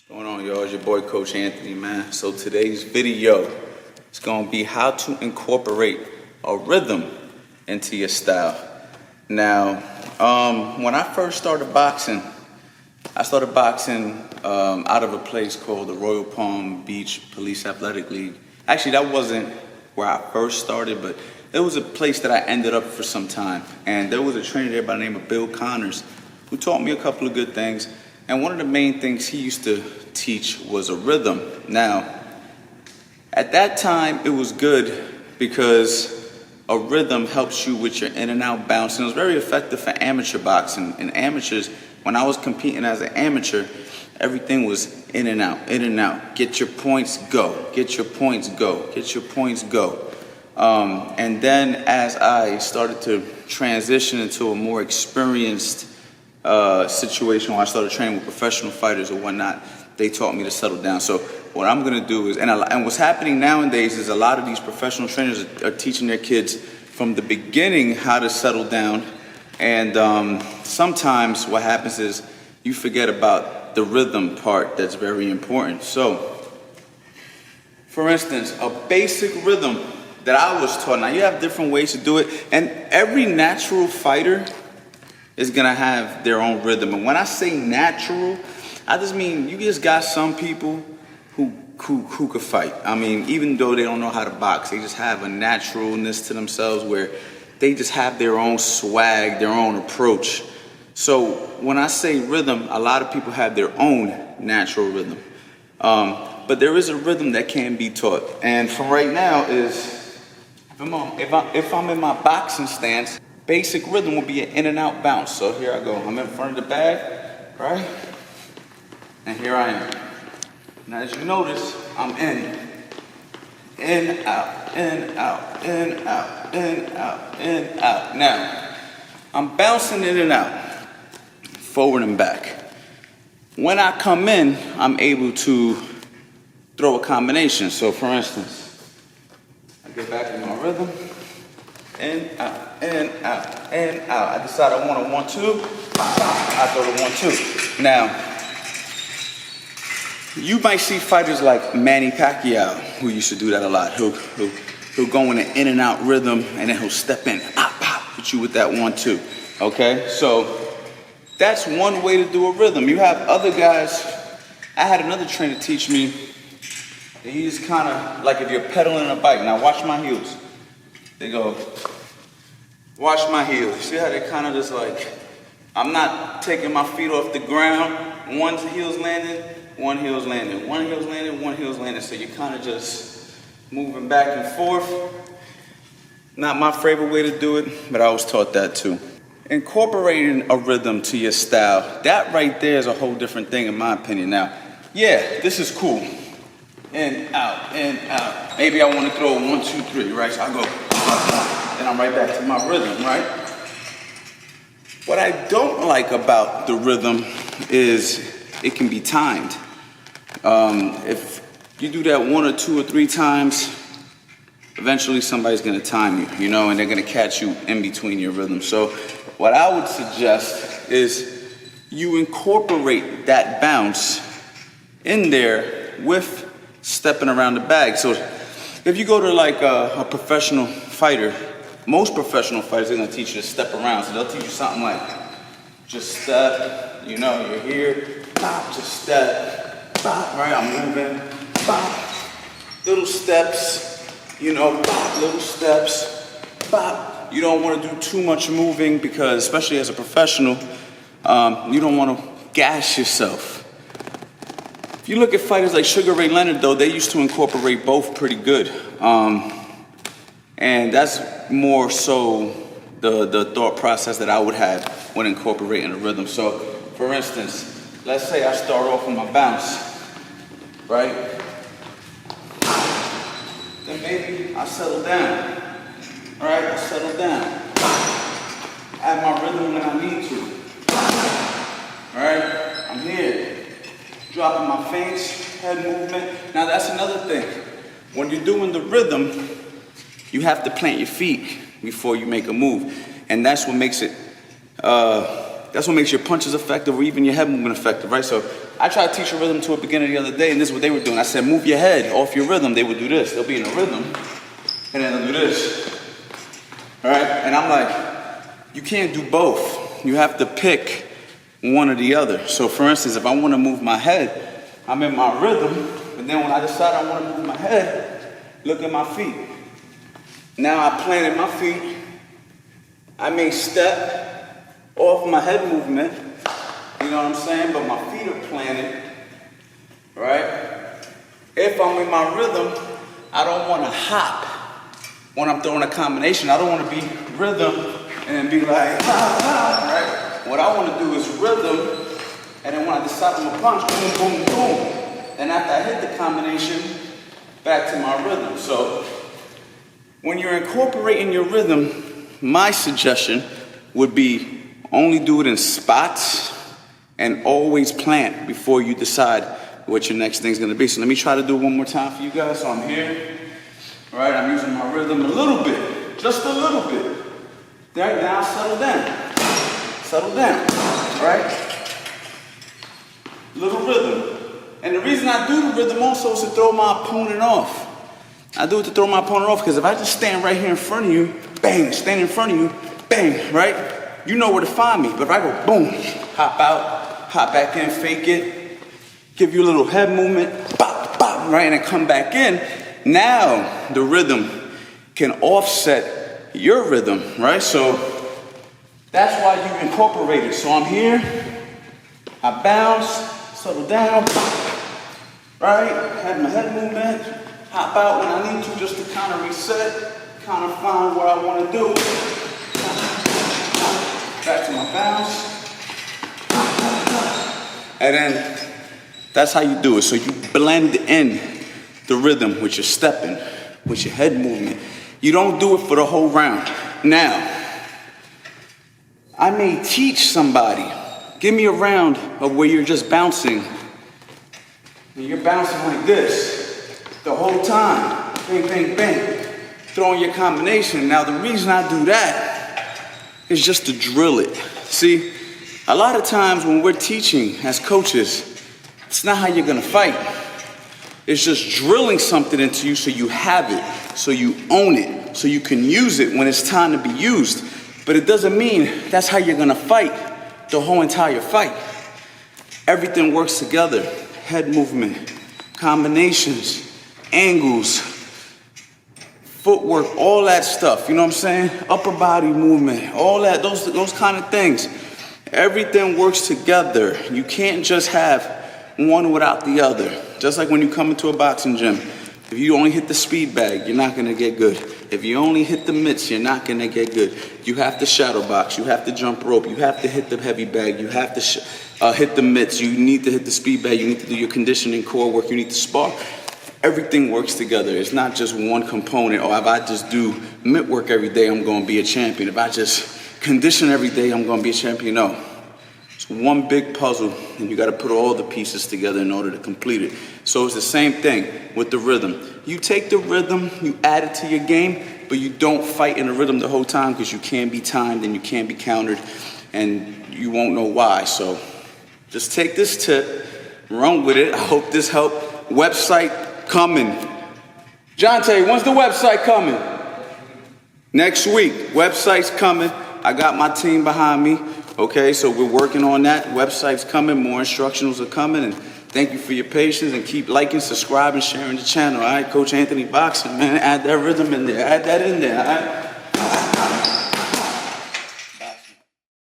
What's going on, y'all? It's your boy Coach Anthony, man. So today's video is going to be how to incorporate a rhythm into your style. Now, when I first started boxing, I started boxing out of a place called the Royal Palm Beach Police Athletic League. Actually, that wasn't where I first started, but it was a place that I ended up for some time. And there was a trainer there by the name of Bill Connors who taught me a couple of good things. And one of the main things he used to teach was a rhythm. Now, at that time, it was good because a rhythm helps you with your in and out bounce. And it was very effective for amateur boxing. And amateurs, when I was competing as an amateur, everything was in and out, in and out. Get your points, go. Get your points, go. Get your points, go. And then as I started to transition into a more experienced situation where I started training with professional fighters or whatnot, they taught me to settle down. So what I'm going to do is, and what's happening nowadays is a lot of these professional trainers are teaching their kids from the beginning how to settle down. And sometimes what happens is you forget about the rhythm part that's very important. So, for instance, a basic rhythm that I was taught, now you have different ways to do it, and every natural fighter is gonna have their own rhythm. And when I say natural, I just mean you just got some people who could fight. I mean, even though they don't know how to box, they just have a naturalness to themselves where they just have their own swag, their own approach. So when I say rhythm, a lot of people have their own natural rhythm. But there is a rhythm that can be taught. And for right now is, if I'm in my boxing stance, basic rhythm will be an in and out bounce. So here I go. I'm in front of the bag, right? And here I am. Now as you notice, I'm in, out, in, out, in, out, in, out, in, out. Now, I'm bouncing in and out, forward and back. When I come in, I'm able to throw a combination. So for instance, I get back in my rhythm, in, out, in, out, in, out. I decide I want a 1-2, I throw the 1-2. Now, you might see fighters like Manny Pacquiao, who used to do that a lot. He'll go in an in and out rhythm, and then he'll step in, hit you with that 1-2. Okay, so that's one way to do a rhythm. You have other guys. I had another trainer teach me. He's kind of like if you're pedaling a bike. Now watch my heels. They go. Watch my heels. See how they kind of just like. I'm not taking my feet off the ground. One heel's landing. One heel's landing, one heel's landing, one heel's landing. So you're kind of just moving back and forth. Not my favorite way to do it, but I was taught that too. Incorporating a rhythm to your style, that right there is a whole different thing in my opinion. Now, yeah, this is cool. In, out, in, out. Maybe I want to throw a 1-2-3, right? So I go, and I'm right back to my rhythm, right? What I don't like about the rhythm is it can be timed. If you do that 1 or 2 or 3 times, eventually somebody's gonna time you, you know, and they're gonna catch you in between your rhythms. So what I would suggest is you incorporate that bounce in there with stepping around the bag. So if you go to like a professional fighter, most professional fighters are gonna teach you to step around. So they'll teach you something like, just step, you know, you're here, pop, just step, pop, right, I'm moving, pop, little steps, you know, pop, little steps, pop. You don't want to do too much moving because, especially as a professional, you don't want to gash yourself. If you look at fighters like Sugar Ray Leonard, though, they used to incorporate both pretty good. And that's more so the thought process that I would have when incorporating a rhythm. So, for instance, let's say I start off with my bounce, right? Then maybe I settle down, all right? I settle down. Add my rhythm when I need to, all right? I'm here, dropping my feints, head movement. Now that's another thing. When you're doing the rhythm, you have to plant your feet before you make a move. And that's what makes it That's what makes your punches effective or even your head movement effective, right? So I tried to teach a rhythm to a beginner the other day, and this is what they were doing. I said, move your head off your rhythm. They would do this. They'll be in a rhythm, and then they'll do this. All right? And I'm like, you can't do both. You have to pick one or the other. So for instance, if I want to move my head, I'm in my rhythm, but then when I decide I want to move my head, look at my feet. Now I planted my feet. I may step off my head movement, you know what I'm saying? But my feet are planted, right? If I'm in my rhythm, I don't want to hop when I'm throwing a combination. I don't want to be rhythm and then be like, right? What I want to do is rhythm, and then when I decide I'm going to punch, boom, boom, boom. And after I hit the combination, back to my rhythm. So when you're incorporating your rhythm, my suggestion would be only do it in spots and always plant before you decide what your next thing's gonna be. So let me try to do it one more time for you guys. So I'm here, right? I'm using my rhythm a little bit, just a little bit. Right, now settle down, right? Little rhythm. And the reason I do the rhythm also is to throw my opponent off. I do it to throw my opponent off because if I just stand right here in front of you, bang, stand in front of you, bang, right? You know where to find me. But if I go boom, hop out, hop back in, fake it, give you a little head movement, bop, bop, right? And then come back in. Now the rhythm can offset your rhythm, right? So that's why you incorporate it. So I'm here, I bounce, settle down, right? Have my head movement, hop out when I need to just to kind of reset, kind of find what I want to do. Back to my bounce. And then that's how you do it. So you blend in the rhythm with your stepping, with your head movement. You don't do it for the whole round. Now, I may teach somebody, give me a round of where you're just bouncing. And you're bouncing like this the whole time. Bang, bang, bang. Throwing your combination. Now the reason I do that is just to drill it. See, a lot of times when we're teaching as coaches, it's not how you're gonna fight. It's just drilling something into you so you have it, so you own it, so you can use it when it's time to be used. But it doesn't mean that's how you're gonna fight the whole entire fight. Everything works together. Head movement, combinations, angles, footwork, all that stuff, you know what I'm saying? Upper body movement, all that, those kind of things. Everything works together. You can't just have one without the other. Just like when you come into a boxing gym. If you only hit the speed bag, you're not gonna get good. If you only hit the mitts, you're not gonna get good. You have to shadow box, you have to jump rope, you have to hit the heavy bag, you have to hit the mitts, you need to hit the speed bag, you need to do your conditioning core work, you need to spar. Everything works together. It's not just one component. Or if I just do mitt work every day, I'm gonna be a champion. If I just condition every day, I'm gonna be a champion. No. It's one big puzzle, and you gotta put all the pieces together in order to complete it. So it's the same thing with the rhythm. You take the rhythm, you add it to your game, but you don't fight in the rhythm the whole time because you can't be timed and you can't be countered, and you won't know why. So just take this tip, run with it. I hope this helped. Website coming. Jonte, when's the website coming? Next week. Website's coming. I got my team behind me. Okay, so we're working on that. Website's coming. More instructionals are coming. And thank you for your patience. And keep liking, subscribing, sharing the channel. All right, Coach Anthony Boxing, man. Add that rhythm in there. Add that in there. All right.